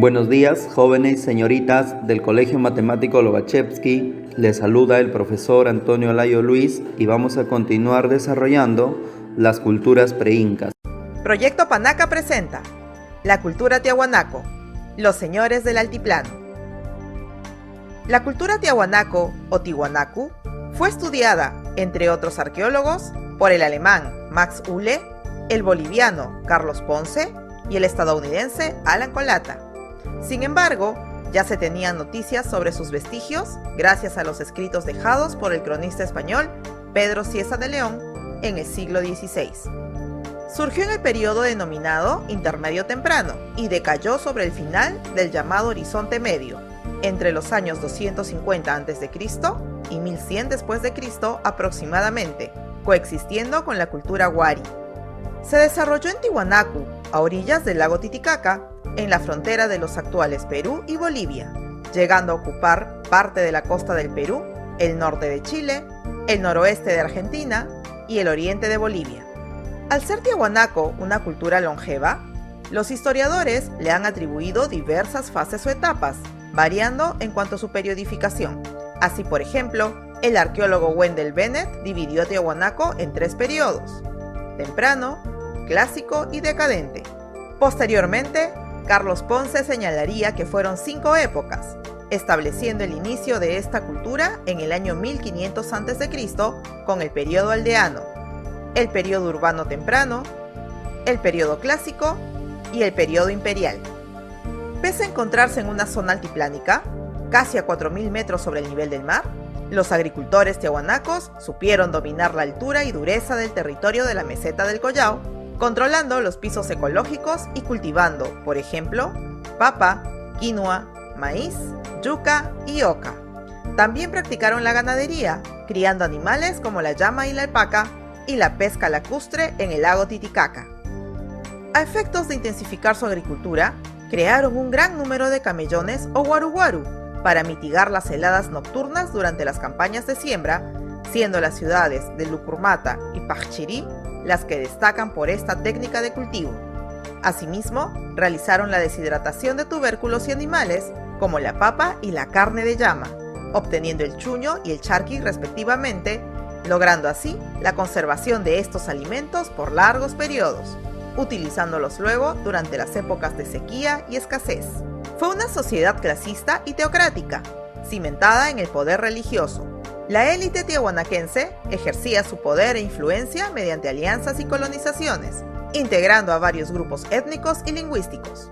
Buenos días, jóvenes y señoritas del Colegio Matemático Lobachevsky. Les saluda el profesor Antonio Layo Luis y vamos a continuar desarrollando las culturas preincas. Proyecto Panaca presenta la cultura tiahuanaco, los señores del altiplano. La cultura tiahuanaco o tiwanaku fue estudiada, entre otros arqueólogos, por el alemán Max Uhle, el boliviano Carlos Ponce y el estadounidense Alan Colata. Sin embargo, ya se tenían noticias sobre sus vestigios gracias a los escritos dejados por el cronista español Pedro Cieza de León en el siglo XVI. Surgió en el periodo denominado Intermedio Temprano y decayó sobre el final del llamado Horizonte Medio, entre los años 250 a.C. y 1100 después de Cristo aproximadamente, coexistiendo con la cultura wari. Se desarrolló en Tiwanaku, a orillas del lago Titicaca, en la frontera de los actuales Perú y Bolivia, llegando a ocupar parte de la costa del Perú, el norte de Chile, el noroeste de Argentina y el oriente de Bolivia. Al ser tiahuanaco una cultura longeva, los historiadores le han atribuido diversas fases o etapas, variando en cuanto a su periodificación. Así, por ejemplo, el arqueólogo Wendell Bennett dividió a Tiahuanaco en 3 periodos: temprano, clásico y decadente. Posteriormente, Carlos Ponce señalaría que fueron 5 épocas, estableciendo el inicio de esta cultura en el año 1500 a.C. con el periodo aldeano, el periodo urbano temprano, el periodo clásico y el periodo imperial. Pese a encontrarse en una zona altiplánica, casi a 4.000 metros sobre el nivel del mar, los agricultores tiahuanacos supieron dominar la altura y dureza del territorio de la meseta del Collao, controlando los pisos ecológicos y cultivando, por ejemplo, papa, quinoa, maíz, yuca y oca. También practicaron la ganadería, criando animales como la llama y la alpaca, y la pesca lacustre en el lago Titicaca. A efectos de intensificar su agricultura, crearon un gran número de camellones o guaru para mitigar las heladas nocturnas durante las campañas de siembra, siendo las ciudades de Lucurmata y Pachiri las que destacan por esta técnica de cultivo. Asimismo, realizaron la deshidratación de tubérculos y animales, como la papa y la carne de llama, obteniendo el chuño y el charqui respectivamente, logrando así la conservación de estos alimentos por largos periodos, utilizándolos luego durante las épocas de sequía y escasez. Fue una sociedad clasista y teocrática, cimentada en el poder religioso. La élite tiahuanaquense ejercía su poder e influencia mediante alianzas y colonizaciones, integrando a varios grupos étnicos y lingüísticos.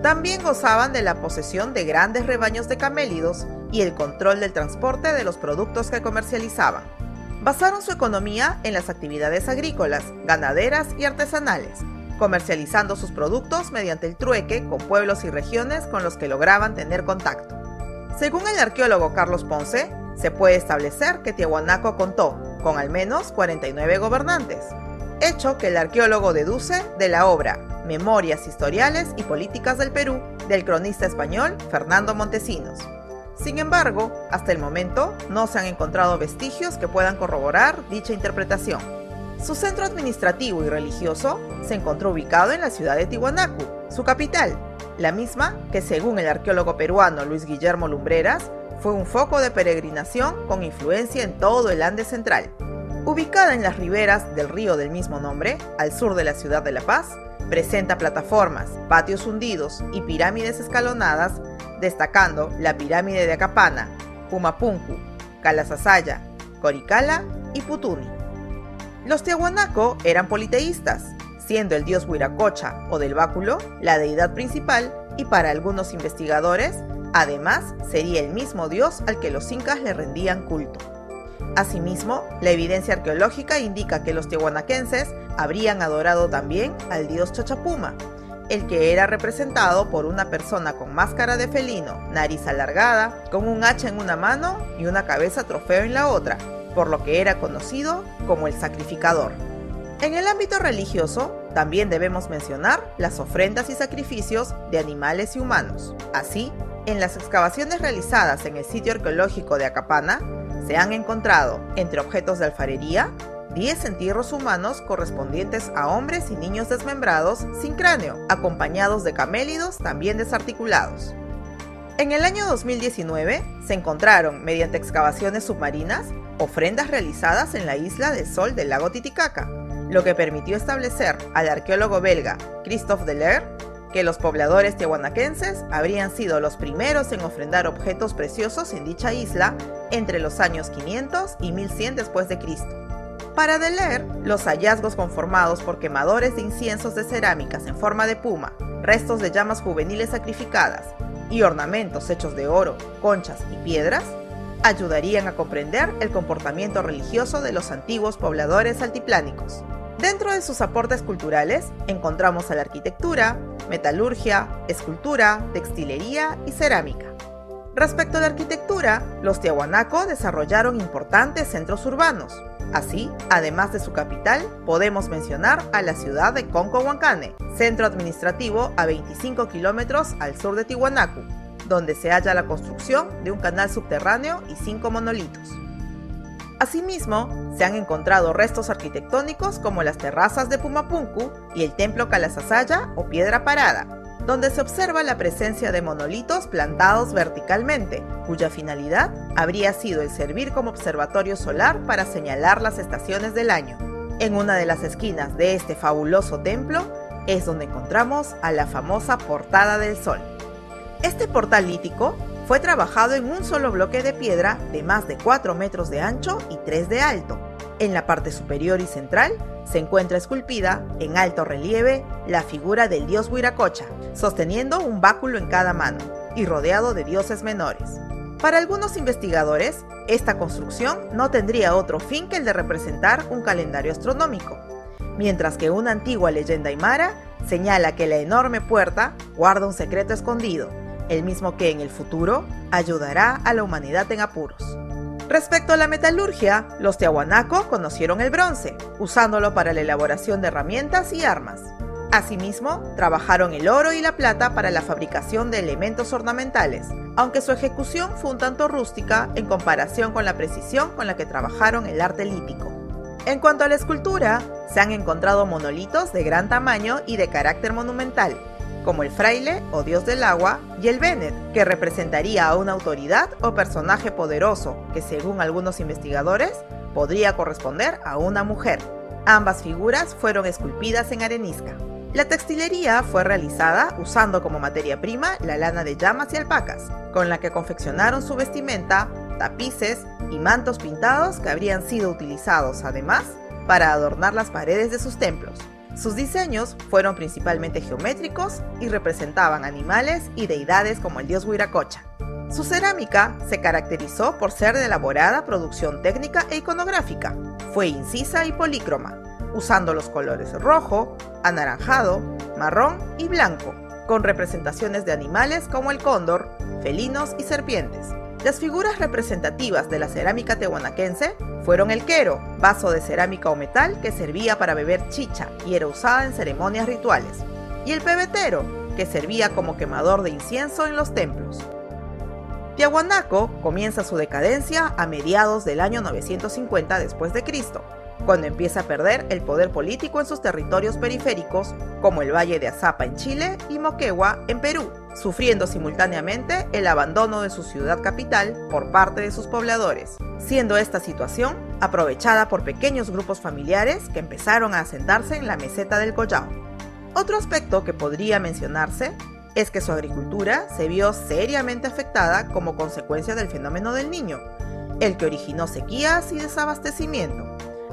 También gozaban de la posesión de grandes rebaños de camélidos y el control del transporte de los productos que comercializaban. Basaron su economía en las actividades agrícolas, ganaderas y artesanales, comercializando sus productos mediante el trueque con pueblos y regiones con los que lograban tener contacto. Según el arqueólogo Carlos Ponce, se puede establecer que Tiahuanaco contó con al menos 49 gobernantes, hecho que el arqueólogo deduce de la obra Memorias Historiales y Políticas del Perú del cronista español Fernando Montesinos. Sin embargo, hasta el momento no se han encontrado vestigios que puedan corroborar dicha interpretación. Su centro administrativo y religioso se encontró ubicado en la ciudad de Tiwanaku, su capital, la misma que, según el arqueólogo peruano Luis Guillermo Lumbreras, fue un foco de peregrinación con influencia en todo el Andes central. Ubicada en las riberas del río del mismo nombre, al sur de la ciudad de La Paz, presenta plataformas, patios hundidos y pirámides escalonadas, destacando la pirámide de Acapana, Pumapunku, Calasasaya, Coricala y Putuni. Los tiahuanaco eran politeístas, siendo el dios Huiracocha o del báculo la deidad principal y para algunos investigadores, además, sería el mismo dios al que los incas le rendían culto. Asimismo, la evidencia arqueológica indica que los tiahuanaquenses habrían adorado también al dios Chachapuma, el que era representado por una persona con máscara de felino, nariz alargada, con un hacha en una mano y una cabeza trofeo en la otra, por lo que era conocido como el sacrificador. En el ámbito religioso, también debemos mencionar las ofrendas y sacrificios de animales y humanos. Así, en las excavaciones realizadas en el sitio arqueológico de Acapana, se han encontrado, entre objetos de alfarería, 10 entierros humanos correspondientes a hombres y niños desmembrados sin cráneo, acompañados de camélidos también desarticulados. En el año 2019 se encontraron, mediante excavaciones submarinas, ofrendas realizadas en la isla del Sol del lago Titicaca, lo que permitió establecer al arqueólogo belga Christophe Delair que los pobladores tiahuanaquenses habrían sido los primeros en ofrendar objetos preciosos en dicha isla entre los años 500 y 1100 después de Cristo. Para Delair, los hallazgos conformados por quemadores de inciensos de cerámicas en forma de puma, restos de llamas juveniles sacrificadas y ornamentos hechos de oro, conchas y piedras, ayudarían a comprender el comportamiento religioso de los antiguos pobladores altiplánicos. Dentro de sus aportes culturales encontramos a la arquitectura, metalurgia, escultura, textilería y cerámica. Respecto a la arquitectura, los tiahuanaco desarrollaron importantes centros urbanos. Así, además de su capital, podemos mencionar a la ciudad de Concohuancane, centro administrativo a 25 kilómetros al sur de Tiwanaku, donde se halla la construcción de un canal subterráneo y 5 monolitos. Asimismo, se han encontrado restos arquitectónicos como las terrazas de Pumapunku y el templo Calasasaya o Piedra Parada, donde se observa la presencia de monolitos plantados verticalmente, cuya finalidad habría sido el servir como observatorio solar para señalar las estaciones del año. En una de las esquinas de este fabuloso templo es donde encontramos a la famosa Portada del Sol. Este portal lítico fue trabajado en un solo bloque de piedra de más de 4 metros de ancho y 3 de alto. En la parte superior y central se encuentra esculpida en alto relieve la figura del dios Huiracocha, sosteniendo un báculo en cada mano y rodeado de dioses menores. Para algunos investigadores, esta construcción no tendría otro fin que el de representar un calendario astronómico, mientras que una antigua leyenda aymara señala que la enorme puerta guarda un secreto escondido, el mismo que en el futuro ayudará a la humanidad en apuros. Respecto a la metalurgia, los tiahuanaco conocieron el bronce, usándolo para la elaboración de herramientas y armas. Asimismo, trabajaron el oro y la plata para la fabricación de elementos ornamentales, aunque su ejecución fue un tanto rústica en comparación con la precisión con la que trabajaron el arte lítico. En cuanto a la escultura, se han encontrado monolitos de gran tamaño y de carácter monumental, como el fraile o dios del agua y el Benet, que representaría a una autoridad o personaje poderoso que, según algunos investigadores, podría corresponder a una mujer. Ambas figuras fueron esculpidas en arenisca. La textilería fue realizada usando como materia prima la lana de llamas y alpacas, con la que confeccionaron su vestimenta, tapices y mantos pintados que habrían sido utilizados, además, para adornar las paredes de sus templos. Sus diseños fueron principalmente geométricos y representaban animales y deidades como el dios Huiracocha. Su cerámica se caracterizó por ser de elaborada producción técnica e iconográfica. Fue incisa y polícroma, usando los colores rojo, anaranjado, marrón y blanco, con representaciones de animales como el cóndor, felinos y serpientes. Las figuras representativas de la cerámica tehuanaquense fueron el quero, vaso de cerámica o metal que servía para beber chicha y era usada en ceremonias rituales, y el pebetero, que servía como quemador de incienso en los templos. Tiahuanaco comienza su decadencia a mediados del año 950 después de Cristo, cuando empieza a perder el poder político en sus territorios periféricos, como el Valle de Azapa en Chile y Moquegua en Perú, sufriendo simultáneamente el abandono de su ciudad capital por parte de sus pobladores, siendo esta situación aprovechada por pequeños grupos familiares que empezaron a asentarse en la meseta del Collao. Otro aspecto que podría mencionarse es que su agricultura se vio seriamente afectada como consecuencia del fenómeno del Niño, el que originó sequías y desabastecimiento,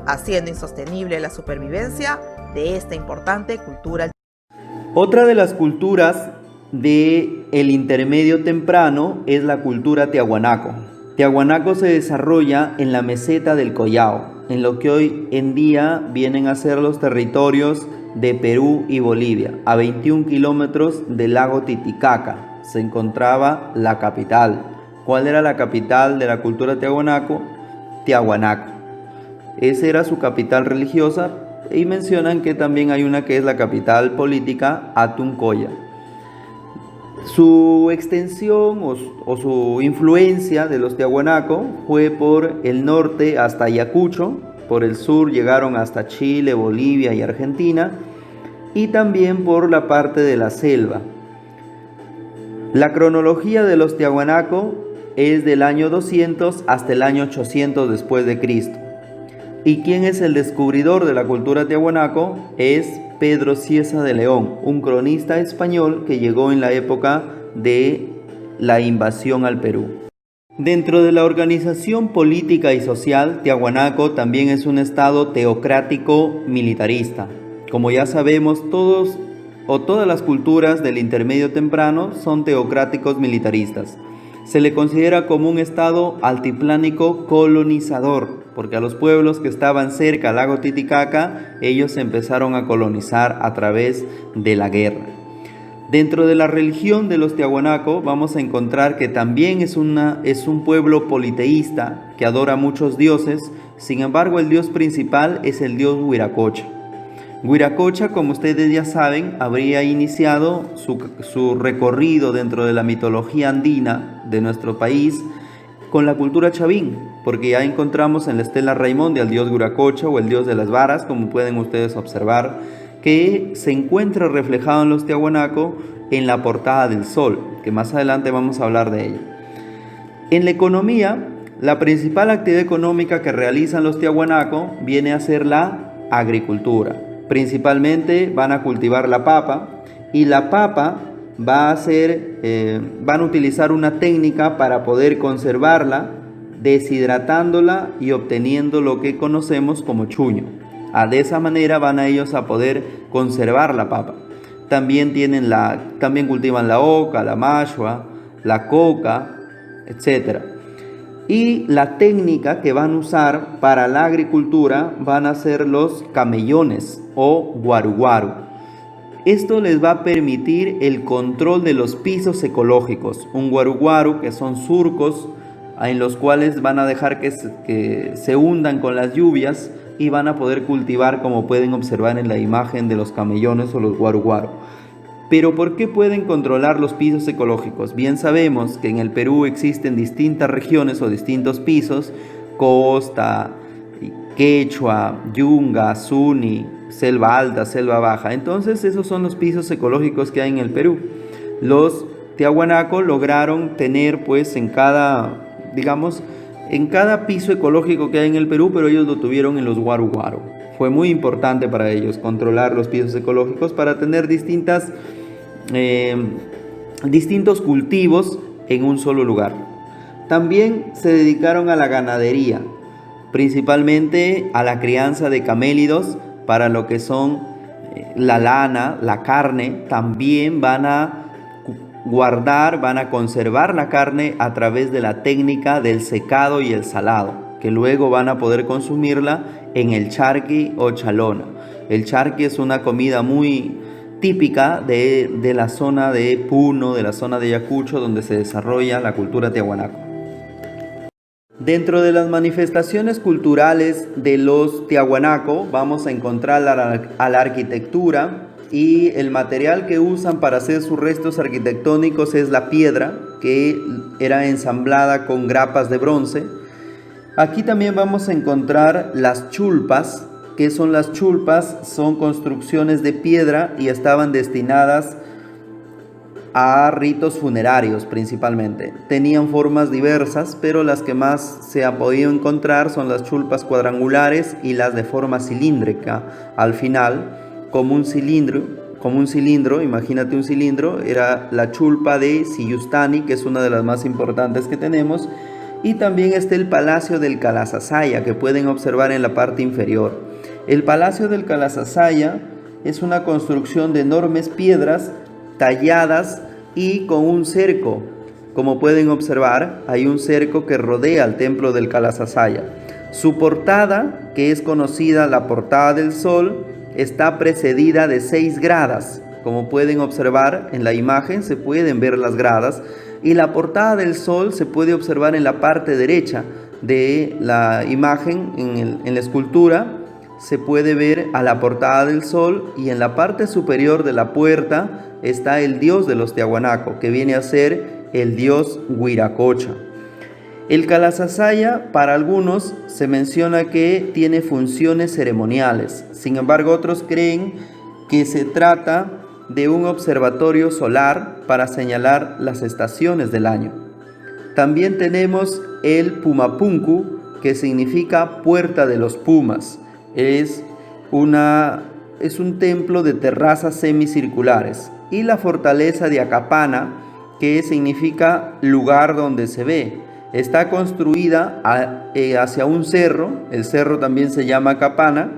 haciendo insostenible la supervivencia de esta importante cultura. Otra de las culturas del intermedio temprano es la cultura tiahuanaco. Tiahuanaco se desarrolla en la meseta del Collao, en lo que hoy en día vienen a ser los territorios de Perú y Bolivia. A 21 kilómetros del lago Titicaca se encontraba la capital. ¿Cuál era la capital de la cultura tiahuanaco? Tiahuanaco. Esa era su capital religiosa, y mencionan que también hay una que es la capital política, Atuncoya. Su extensión o su influencia de los tiahuanaco fue por el norte hasta Ayacucho, por el sur llegaron hasta Chile, Bolivia y Argentina, y también por la parte de la selva. La cronología de los Tiahuanaco es del año 200 hasta el año 800 después de Cristo. ¿Y quién es el descubridor de la cultura tiahuanaco? Es Pedro Cieza de León, un cronista español que llegó en la época de la invasión al Perú. Dentro de la organización política y social, Tiahuanaco también es un estado teocrático militarista. Como ya sabemos, todas las culturas del intermedio temprano son teocráticos militaristas. Se le considera como un estado altiplánico colonizador, porque a los pueblos que estaban cerca al lago Titicaca, ellos empezaron a colonizar a través de la guerra. Dentro de la religión de los Tiahuanaco vamos a encontrar que también es un pueblo politeísta que adora muchos dioses. Sin embargo, el dios principal es el dios Huiracocha. Huiracocha, como ustedes ya saben, habría iniciado su recorrido dentro de la mitología andina de nuestro país con la cultura chavín, porque ya encontramos en la estela Raimonde al dios Huiracocha o el dios de las varas, como pueden ustedes observar, que se encuentra reflejado en los Tiahuanaco en la portada del sol, que más adelante vamos a hablar de ella. En la economía, la principal actividad económica que realizan los Tiahuanaco viene a ser la agricultura. Principalmente van a cultivar la papa, y la papa van a utilizar una técnica para poder conservarla, deshidratándola y obteniendo lo que conocemos como chuño. De esa manera van a ellos a poder conservar la papa. También cultivan la oca, la mashua, la coca, etc. Y la técnica que van a usar para la agricultura van a ser los camellones o guaruguaru. Esto les va a permitir el control de los pisos ecológicos. Un guaruguaru, que son surcos en los cuales van a dejar que se hundan con las lluvias y van a poder cultivar, como pueden observar en la imagen de los camellones o los guaruguaru. Pero ¿por qué pueden controlar los pisos ecológicos? Bien sabemos que en el Perú existen distintas regiones o distintos pisos: costa, quechua, yunga, zuni, selva alta, selva baja. Entonces esos son los pisos ecológicos que hay en el Perú. Los Tiahuanaco lograron tener pues en cada piso ecológico que hay en el Perú, pero ellos lo tuvieron en los guaruguaru. Fue muy importante para ellos controlar los pisos ecológicos para tener distintos cultivos en un solo lugar. También se dedicaron a la ganadería, principalmente a la crianza de camélidos para lo que son la lana, la carne. También van a conservar la carne a través de la técnica del secado y el salado, que luego van a poder consumirla en el charqui o chalona. El charqui es una comida muy típica de la zona de Puno, de la zona de Ayacucho, donde se desarrolla la cultura tiahuanaco. Dentro de las manifestaciones culturales de los Tiahuanaco vamos a encontrar a la arquitectura, y el material que usan para hacer sus restos arquitectónicos es la piedra, que era ensamblada con grapas de bronce. Aquí también vamos a encontrar las chulpas. ¿Qué son las chulpas? Son construcciones de piedra y estaban destinadas a ritos funerarios principalmente. Tenían formas diversas, pero las que más se ha podido encontrar son las chulpas cuadrangulares y las de forma cilíndrica. Al final, como un cilindro, imagínate un cilindro, era la chulpa de Siyustani, que es una de las más importantes que tenemos. Y también está el Palacio del Calasasaya, que pueden observar en la parte inferior. El Palacio del Calasasaya es una construcción de enormes piedras talladas y con un cerco. Como pueden observar, hay un cerco que rodea al templo del Calasasaya. Su portada, que es conocida la portada del sol, está precedida de 6 gradas. Como pueden observar en la imagen, se pueden ver las gradas, y la portada del sol se puede observar en la parte derecha de la imagen. En la escultura se puede ver a la portada del sol, y en la parte superior de la puerta está el dios de los Tiahuanaco, que viene a ser el dios Huiracocha. El Calasasaya, para algunos, se menciona que tiene funciones ceremoniales. Sin embargo, otros creen que se trata de un observatorio solar para señalar las estaciones del año. También tenemos el Pumapunku, que significa Puerta de los Pumas. Es un templo de terrazas semicirculares. Y la fortaleza de Acapana, que significa lugar donde se ve. Está construida hacia un cerro, el cerro también se llama Acapana,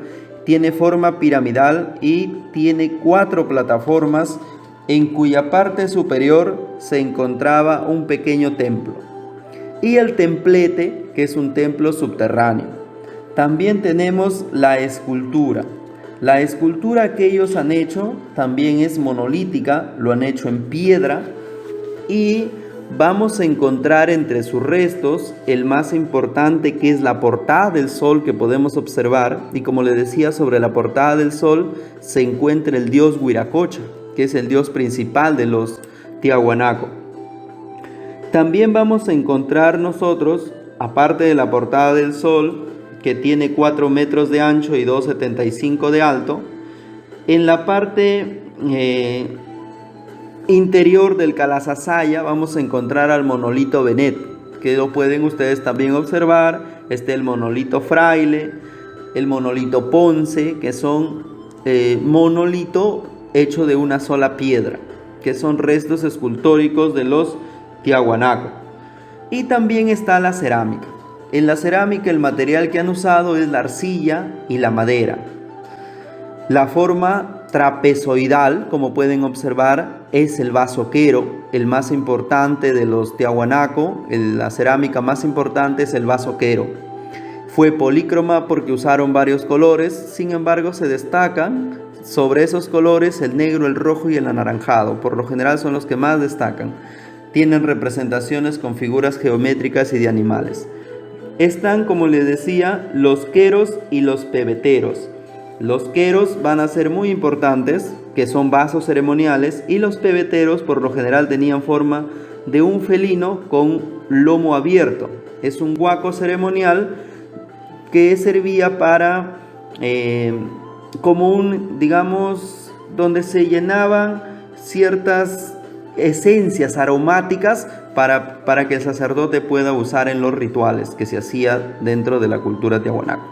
tiene forma piramidal y tiene 4 plataformas en cuya parte superior se encontraba un pequeño templo. Y el templete, que es un templo subterráneo. También tenemos la escultura. La escultura que ellos han hecho también es monolítica, lo han hecho en piedra y vamos a encontrar entre sus restos el más importante, que es la portada del sol que podemos observar. Y como les decía, sobre la portada del sol se encuentra el dios Huiracocha, que es el dios principal de los Tiahuanaco. También vamos a encontrar nosotros, aparte de la portada del sol, que tiene 4 metros de ancho y 2,75 de alto, en la parte interior del Calasasaya vamos a encontrar al monolito Benet, que lo pueden ustedes también observar. El monolito Fraile, el monolito Ponce, que son monolito hecho de una sola piedra, que son restos escultóricos de los Tiahuanaco. Y también está la cerámica. En la cerámica el material que han usado es la arcilla y la madera. La forma trapezoidal, como pueden observar, es el vaso quero, el más importante de los Tiahuanaco. La cerámica más importante es el vaso quero. Fue polícroma porque usaron varios colores, sin embargo se destacan sobre esos colores el negro, el rojo y el anaranjado. Por lo general son los que más destacan. Tienen representaciones con figuras geométricas y de animales. Están, como les decía, los queros y los pebeteros. Los queros van a ser muy importantes, que son vasos ceremoniales, y los pebeteros por lo general tenían forma de un felino con lomo abierto. Es un huaco ceremonial que servía para, como un, digamos, donde se llenaban ciertas esencias aromáticas para que el sacerdote pueda usar en los rituales que se hacía dentro de la cultura tiahuanaco.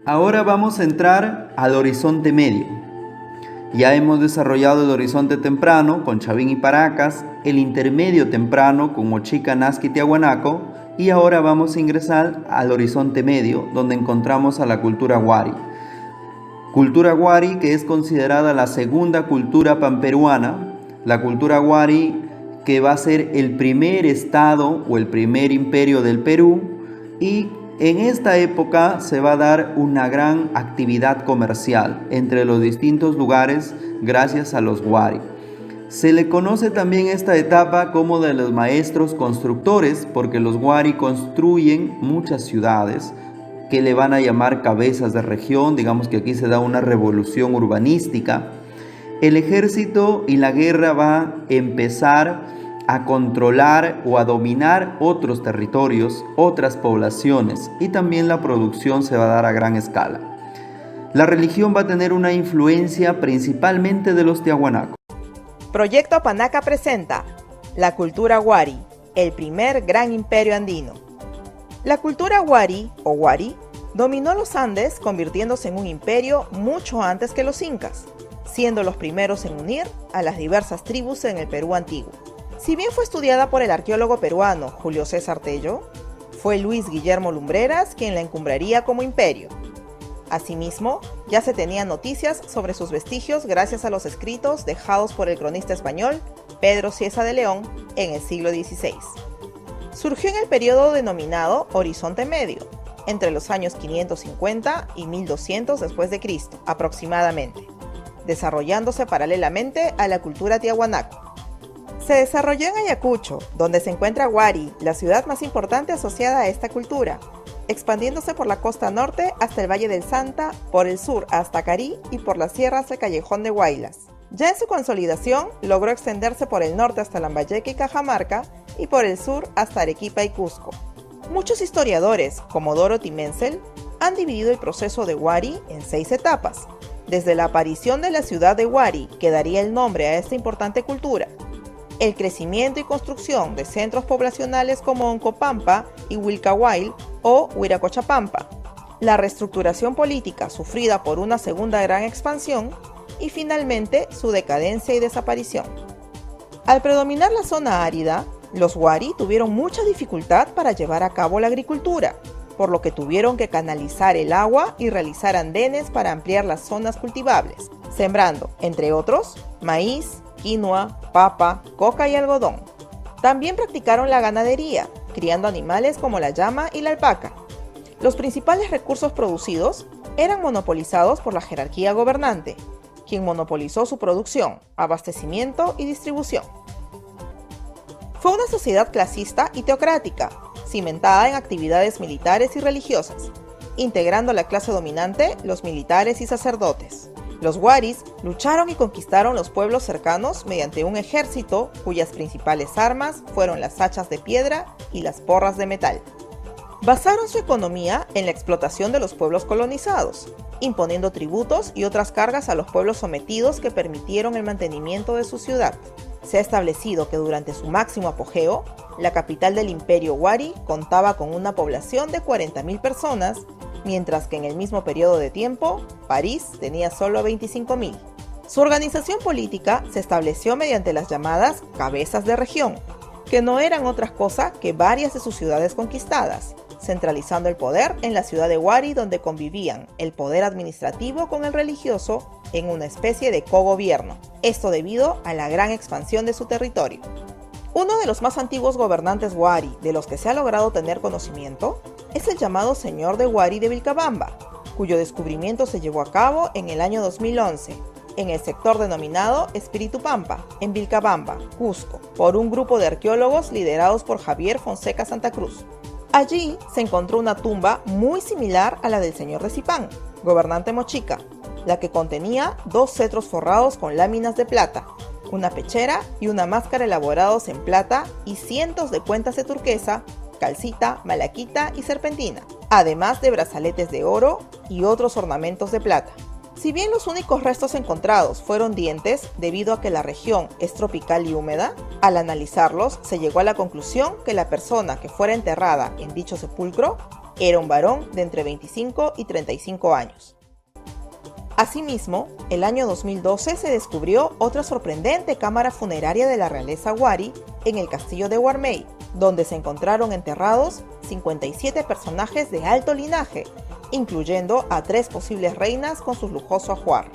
Ahora vamos a entrar al horizonte medio. Ya hemos desarrollado el horizonte temprano con Chavín y Paracas, el intermedio temprano con Mochica, Nazca y Tiahuanaco, y ahora vamos a ingresar al horizonte medio, donde encontramos a la cultura Wari. Cultura Wari, que es considerada la segunda cultura panperuana, la cultura Wari, que va a ser el primer estado o el primer imperio del Perú, y en esta época se va a dar una gran actividad comercial entre los distintos lugares gracias a los Wari. Se le conoce también esta etapa como de los maestros constructores, porque los Wari construyen muchas ciudades que le van a llamar cabezas de región. Digamos que aquí se da una revolución urbanística. El ejército y la guerra va a empezar a controlar o a dominar otros territorios, otras poblaciones, y también la producción se va a dar a gran escala. La religión va a tener una influencia principalmente de los Tiahuanaco. Proyecto Panaca presenta la cultura Wari, el primer gran imperio andino. La cultura Wari o Wari dominó los Andes, convirtiéndose en un imperio mucho antes que los incas, siendo los primeros en unir a las diversas tribus en el Perú antiguo. Si bien fue estudiada por el arqueólogo peruano Julio César Tello, fue Luis Guillermo Lumbreras quien la encumbraría como imperio. Asimismo, ya se tenían noticias sobre sus vestigios gracias a los escritos dejados por el cronista español Pedro Cieza de León en el siglo XVI. Surgió en el periodo denominado Horizonte Medio, entre los años 550 y 1200 después de Cristo, aproximadamente, desarrollándose paralelamente a la cultura tiahuanaco. Se desarrolló en Ayacucho, donde se encuentra Wari, la ciudad más importante asociada a esta cultura, expandiéndose por la costa norte hasta el Valle del Santa, por el sur hasta Carí y por las sierras del Callejón de Huaylas. Ya en su consolidación, logró extenderse por el norte hasta Lambayeque y Cajamarca y por el sur hasta Arequipa y Cusco. Muchos historiadores, como Dorothy Menzel, han dividido el proceso de Wari en 6 etapas, desde la aparición de la ciudad de Wari, que daría el nombre a esta importante cultura, el crecimiento y construcción de centros poblacionales como Oncopampa y Wilcahuayl o Huiracochapampa, la reestructuración política sufrida por una segunda gran expansión y finalmente su decadencia y desaparición. Al predominar la zona árida, los Wari tuvieron mucha dificultad para llevar a cabo la agricultura, por lo que tuvieron que canalizar el agua y realizar andenes para ampliar las zonas cultivables, sembrando, entre otros, maíz, quinoa, papa, coca y algodón. También practicaron la ganadería, criando animales como la llama y la alpaca. Los principales recursos producidos eran monopolizados por la jerarquía gobernante, quien monopolizó su producción, abastecimiento y distribución. Fue una sociedad clasista y teocrática, cimentada en actividades militares y religiosas, integrando a la clase dominante los militares y sacerdotes. Los Waris lucharon y conquistaron los pueblos cercanos mediante un ejército cuyas principales armas fueron las hachas de piedra y las porras de metal. Basaron su economía en la explotación de los pueblos colonizados, imponiendo tributos y otras cargas a los pueblos sometidos que permitieron el mantenimiento de su ciudad. Se ha establecido que durante su máximo apogeo, la capital del imperio Wari contaba con una población de 40.000 personas, mientras que en el mismo periodo de tiempo, París tenía solo 25.000. Su organización política se estableció mediante las llamadas cabezas de región, que no eran otra cosa que varias de sus ciudades conquistadas, centralizando el poder en la ciudad de Wari, donde convivían el poder administrativo con el religioso en una especie de cogobierno, esto debido a la gran expansión de su territorio. Uno de los más antiguos gobernantes Wari de los que se ha logrado tener conocimiento es el llamado Señor de Wari de Vilcabamba, cuyo descubrimiento se llevó a cabo en el año 2011, en el sector denominado Espíritu Pampa, en Vilcabamba, Cusco, por un grupo de arqueólogos liderados por Javier Fonseca Santa Cruz. Allí se encontró una tumba muy similar a la del señor de Zipán, gobernante mochica, la que contenía 2 cetros forrados con láminas de plata, una pechera y una máscara elaborados en plata y cientos de cuentas de turquesa, calcita, malaquita y serpentina, además de brazaletes de oro y otros ornamentos de plata. Si bien los únicos restos encontrados fueron dientes debido a que la región es tropical y húmeda, al analizarlos se llegó a la conclusión que la persona que fuera enterrada en dicho sepulcro era un varón de entre 25 y 35 años. Asimismo, el año 2012 se descubrió otra sorprendente cámara funeraria de la realeza Wari en el castillo de Huarmey, donde se encontraron enterrados 57 personajes de alto linaje, incluyendo a 3 posibles reinas con su lujoso ajuar.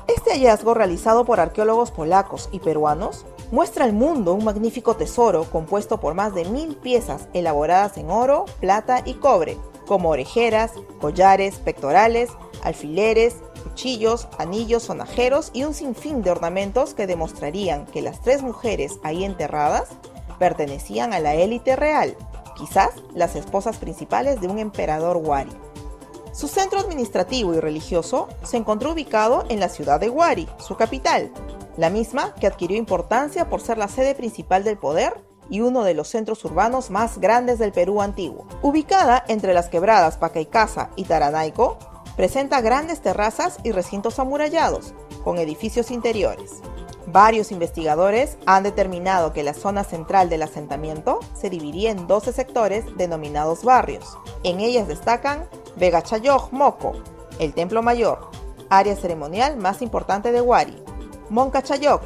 Este hallazgo, realizado por arqueólogos polacos y peruanos, muestra al mundo un magnífico tesoro compuesto por más de 1000 piezas elaboradas en oro, plata y cobre, como orejeras, collares, pectorales, alfileres, cuchillos, anillos, sonajeros y un sinfín de ornamentos que demostrarían que las 3 mujeres ahí enterradas pertenecían a la élite real, quizás las esposas principales de un emperador Wari. Su centro administrativo y religioso se encontró ubicado en la ciudad de Wari, su capital, la misma que adquirió importancia por ser la sede principal del poder y uno de los centros urbanos más grandes del Perú antiguo. Ubicada entre las quebradas Pacaicasa y Taranaico, presenta grandes terrazas y recintos amurallados, con edificios interiores. Varios investigadores han determinado que la zona central del asentamiento se dividía en 12 sectores denominados barrios. En ellas destacan Vegachayoj Moco, el Templo Mayor, área ceremonial más importante de Wari; Moncachayoc,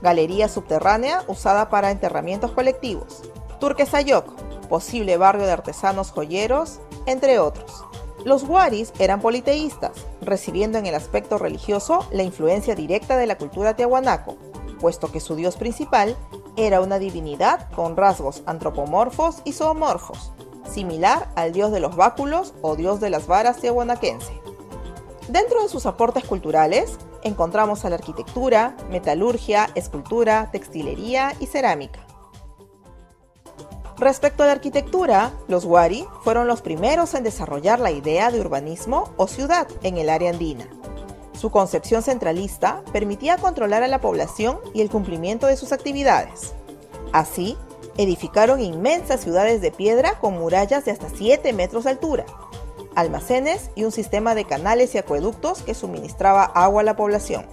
galería subterránea usada para enterramientos colectivos; Turquesayoc, posible barrio de artesanos joyeros, entre otros. Los Waris eran politeístas, recibiendo en el aspecto religioso la influencia directa de la cultura tiahuanaco, puesto que su dios principal era una divinidad con rasgos antropomorfos y zoomorfos, similar al dios de los báculos o dios de las varas tiahuanaquense. Dentro de sus aportes culturales, encontramos a la arquitectura, metalurgia, escultura, textilería y cerámica. Respecto a la arquitectura, los Wari fueron los primeros en desarrollar la idea de urbanismo o ciudad en el área andina. Su concepción centralista permitía controlar a la población y el cumplimiento de sus actividades. Así, Edificaron inmensas ciudades de piedra con murallas de hasta 7 metros de altura, almacenes y un sistema de canales y acueductos que suministraba agua a la población.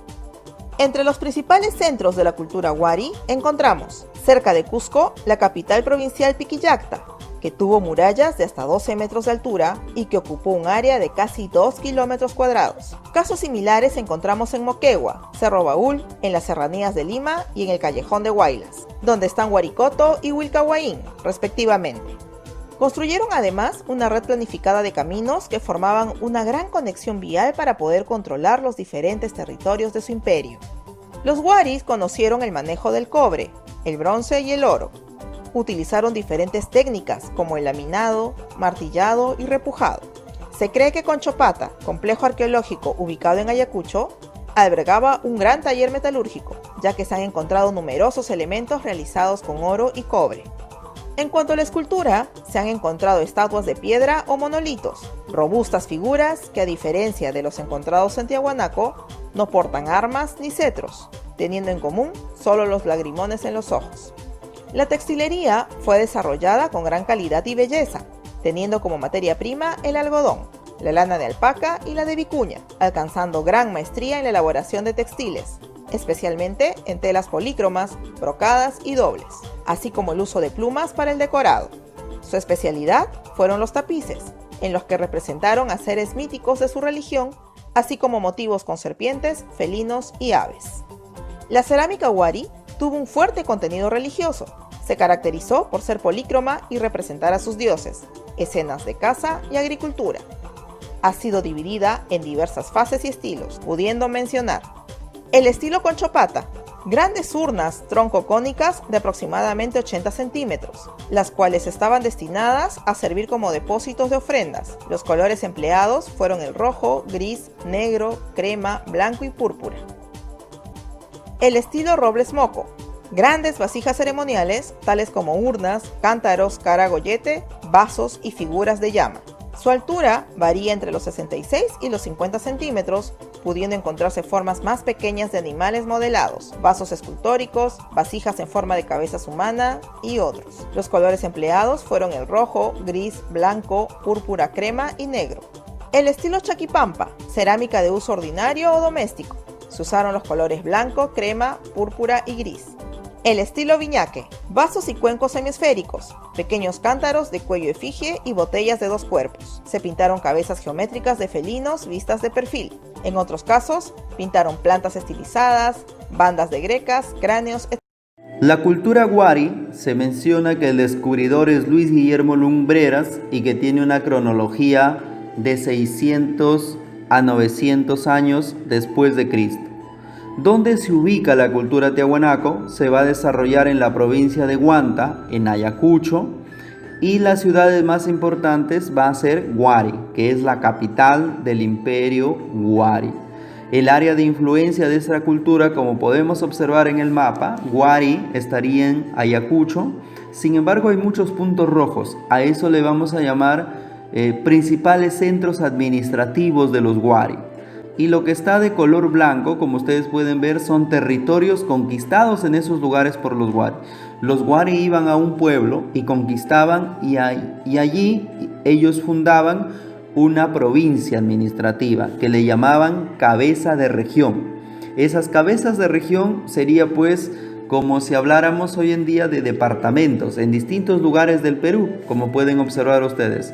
Entre los principales centros de la cultura wari encontramos, cerca de Cusco, la capital provincial Piquillacta, que tuvo murallas de hasta 12 metros de altura y que ocupó un área de casi 2 kilómetros cuadrados. Casos similares encontramos en Moquegua, Cerro Baúl, en las serranías de Lima y en el Callejón de Huaylas, donde están Huaricoto y Wilcahuaín, respectivamente. Construyeron además una red planificada de caminos que formaban una gran conexión vial para poder controlar los diferentes territorios de su imperio. Los waris conocieron el manejo del cobre, el bronce y el oro. Utilizaron diferentes técnicas como el laminado, martillado y repujado. Se cree que Conchopata, complejo arqueológico ubicado en Ayacucho, albergaba un gran taller metalúrgico, ya que se han encontrado numerosos elementos realizados con oro y cobre. En cuanto a la escultura, se han encontrado estatuas de piedra o monolitos, robustas figuras que, a diferencia de los encontrados en Tiahuanaco, no portan armas ni cetros, teniendo en común solo los lagrimones en los ojos. La textilería fue desarrollada con gran calidad y belleza, teniendo como materia prima el algodón, la lana de alpaca y la de vicuña, alcanzando gran maestría en la elaboración de textiles, especialmente en telas polícromas, brocadas y dobles, así como el uso de plumas para el decorado. Su especialidad fueron los tapices, en los que representaron a seres míticos de su religión, así como motivos con serpientes, felinos y aves. La cerámica wari tuvo un fuerte contenido religioso. Se caracterizó por ser polícroma y representar a sus dioses, escenas de caza y agricultura. Ha sido dividida en diversas fases y estilos, pudiendo mencionar el estilo Conchopata, grandes urnas troncocónicas de aproximadamente 80 centímetros, las cuales estaban destinadas a servir como depósitos de ofrendas. Los colores empleados fueron el rojo, gris, negro, crema, blanco y púrpura. El estilo Robles Moco, grandes vasijas ceremoniales, tales como urnas, cántaros, caragollete, vasos y figuras de llama. Su altura varía entre los 66 y los 50 centímetros, pudiendo encontrarse formas más pequeñas de animales modelados, vasos escultóricos, vasijas en forma de cabezas humana y otros. Los colores empleados fueron el rojo, gris, blanco, púrpura, crema y negro. El estilo Chaquipampa, cerámica de uso ordinario o doméstico. Se usaron los colores blanco, crema, púrpura y gris. El estilo Viñaque, vasos y cuencos semiesféricos, pequeños cántaros de cuello efigie y botellas de 2 cuerpos. Se pintaron cabezas geométricas de felinos vistas de perfil. En otros casos, pintaron plantas estilizadas, bandas de grecas, cráneos, etc. La cultura wari se menciona que el descubridor es Luis Guillermo Lumbreras y que tiene una cronología de 600 a 900 años después de Cristo. Donde se ubica la cultura tiahuanaco se va a desarrollar en la provincia de Huanta, en Ayacucho, y las ciudades más importantes va a ser Huari, que es la capital del imperio Huari. El área de influencia de esta cultura, como podemos observar en el mapa, Huari estaría en Ayacucho. Sin embargo, hay muchos puntos rojos. A eso le vamos a llamar principales centros administrativos de los Huari. Y lo que está de color blanco, como ustedes pueden ver, son territorios conquistados en esos lugares por los Wari. Los Wari iban a un pueblo y conquistaban y allí ellos fundaban una provincia administrativa que le llamaban cabeza de región. Esas cabezas de región sería pues como si habláramos hoy en día de departamentos en distintos lugares del Perú, como pueden observar ustedes.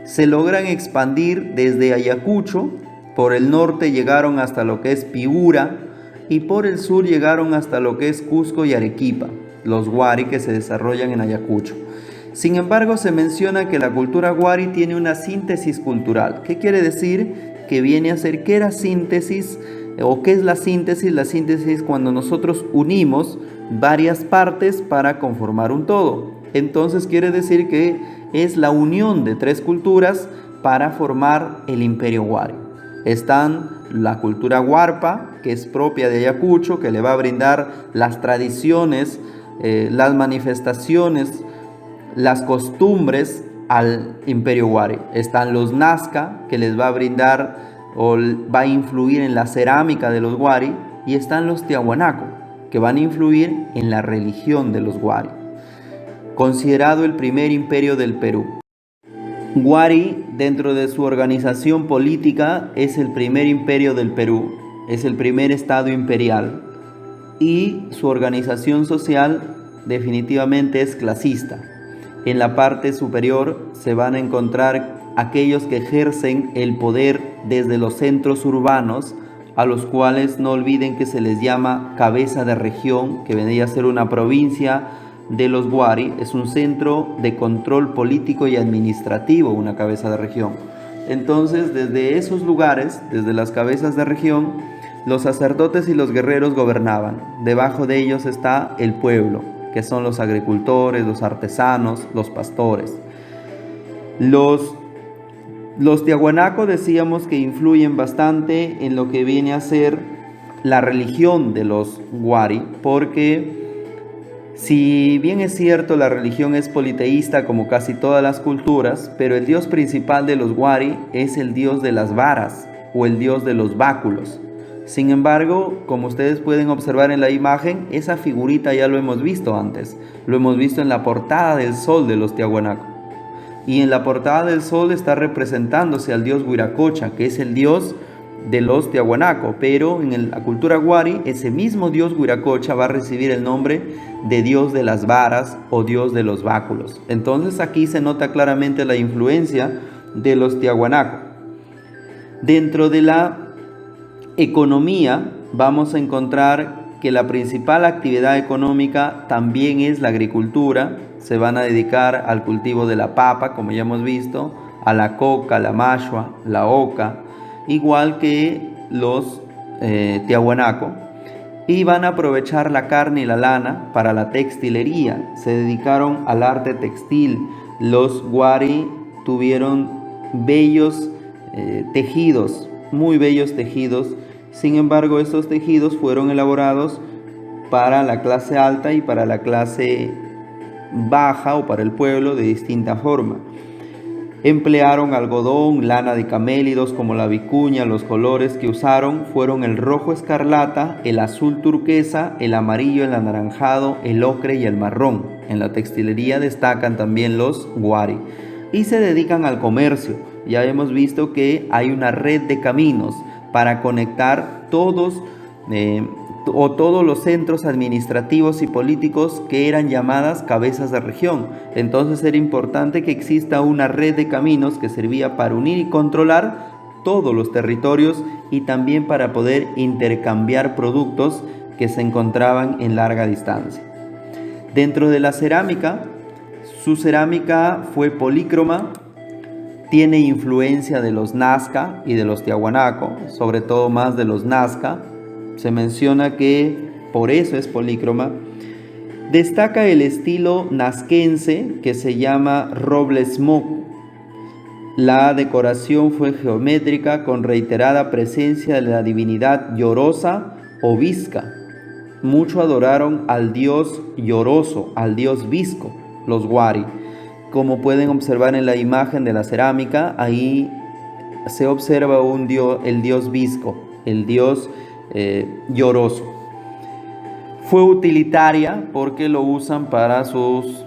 Se logran expandir desde Ayacucho. Por el norte llegaron hasta lo que es Piura y por el sur llegaron hasta lo que es Cusco y Arequipa, los Wari que se desarrollan en Ayacucho. Sin embargo, se menciona que la cultura Wari tiene una síntesis cultural. ¿Qué quiere decir? Que viene a ser, ¿qué era síntesis? ¿O qué es la síntesis? La síntesis cuando nosotros unimos varias partes para conformar un todo. Entonces quiere decir que es la unión de 3 culturas para formar el imperio Wari. Están la cultura huarpa, que es propia de Ayacucho, que le va a brindar las tradiciones, las manifestaciones, las costumbres al imperio Wari. Están los Nazca, que les va a brindar o va a influir en la cerámica de los Wari. Y están los Tiahuanaco, que van a influir en la religión de los Wari. considerado el primer imperio del Perú. Huari, dentro de su organización política, es el primer imperio del Perú, es el primer estado imperial, y su organización social definitivamente es clasista. En la parte superior se van a encontrar aquellos que ejercen el poder desde los centros urbanos, a los cuales no olviden que se les llama cabeza de región, que vendría a ser una provincia de los Huari. Es un centro de control político y administrativo, una cabeza de región. Entonces, desde esos lugares, desde las cabezas de región, los sacerdotes y los guerreros gobernaban. Debajo de ellos está el pueblo, que son los agricultores, los artesanos, los pastores. Los tiahuanacos decíamos que influyen bastante en lo que viene a ser la religión de los Huari, porque si bien es cierto la religión es politeísta como casi todas las culturas, pero el dios principal de los Huari es el dios de las varas o el dios de los báculos. Sin embargo, como ustedes pueden observar en la imagen, esa figurita ya lo hemos visto antes. Lo hemos visto en la portada del sol de los tiahuanacos. Y en la portada del sol está representándose al dios Huiracocha, que es el dios de los tiahuanacos. Pero en la cultura Huari, ese mismo dios Huiracocha va a recibir el nombre de dios de las varas o dios de los báculos. Entonces aquí se nota claramente la influencia de los tiahuanacos. Dentro de la economía vamos a encontrar que la principal actividad económica también es la agricultura. Se van a dedicar al cultivo de la papa, como ya hemos visto, a la coca, la mashua, la oca, igual que los tiahuanacos. Y van a aprovechar la carne y la lana para la textilería. Se dedicaron al arte textil. Los Huari tuvieron bellos tejidos, muy bellos tejidos. Sin embargo, estos tejidos fueron elaborados para la clase alta y para la clase baja o para el pueblo de distinta forma. Emplearon algodón, lana de camélidos como la vicuña. Los colores que usaron fueron el rojo escarlata, el azul turquesa, el amarillo, el anaranjado, el ocre y el marrón. En la textilería destacan también los Huari y se dedican al comercio. Ya hemos visto que hay una red de caminos para conectar todos los centros administrativos y políticos que eran llamadas cabezas de región. Entonces era importante que exista una red de caminos que servía para unir y controlar todos los territorios y también para poder intercambiar productos que se encontraban en larga distancia. Dentro de la cerámica, su cerámica fue polícroma. Tiene influencia de los Nazca y de los tiahuanacos, sobre todo más de los Nazca. Se menciona que por eso es polícroma. Destaca el estilo nazquense que se llama roble smock. La decoración fue geométrica con reiterada presencia de la divinidad llorosa o visca. Mucho adoraron al dios lloroso, al dios visco, los Huari. Como pueden observar en la imagen de la cerámica, ahí se observa el dios visco, el dios lloroso. Fue utilitaria porque lo usan para sus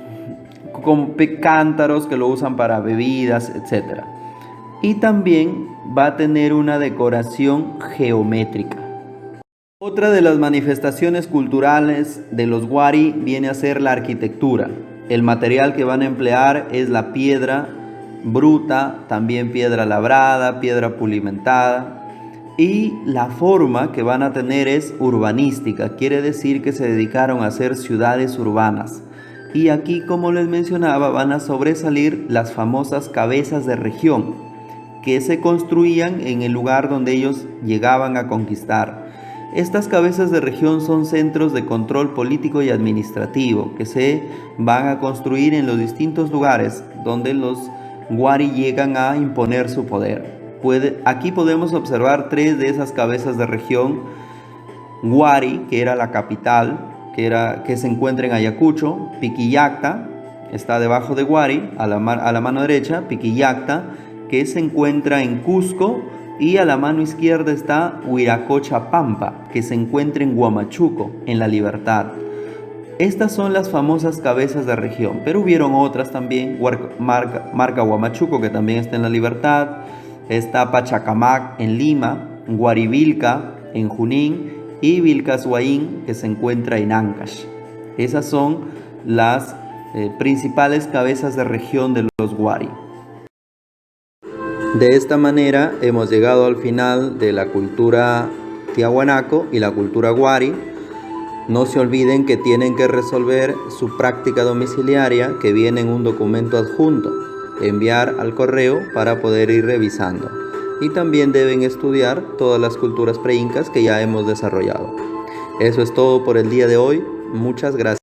cántaros, que lo usan para bebidas, etc. Y también va a tener una decoración geométrica. Otra de las manifestaciones culturales de los Huari viene a ser la arquitectura. El material que van a emplear es la piedra bruta, también piedra labrada, piedra pulimentada. Y la forma que van a tener es urbanística, quiere decir que se dedicaron a hacer ciudades urbanas. Y aquí, como les mencionaba, van a sobresalir las famosas cabezas de región, que se construían en el lugar donde ellos llegaban a conquistar. Estas cabezas de región son centros de control político y administrativo que se van a construir en los distintos lugares donde los Huari llegan a imponer su poder. Aquí podemos observar 3 de esas cabezas de región. Huari, que era la capital, que se encuentra en Ayacucho. Piquillacta, está debajo de Huari, a la mano derecha. Piquillacta, que se encuentra en Cusco. Y a la mano izquierda está Huiracocha Pampa, que se encuentra en Huamachuco, en La Libertad. Estas son las famosas cabezas de región, pero hubieron otras también, Marca Huamachuco, que también está en La Libertad, está Pachacamac en Lima, Guarivilca en Junín y Vilcashuayín, que se encuentra en Ancash. Esas son las principales cabezas de región de los Wari. De esta manera hemos llegado al final de la cultura tiahuanaco y la cultura Wari. No se olviden que tienen que resolver su práctica domiciliaria, que viene en un documento adjunto, enviar al correo para poder ir revisando. Y también deben estudiar todas las culturas preincas que ya hemos desarrollado. Eso es todo por el día de hoy. Muchas gracias.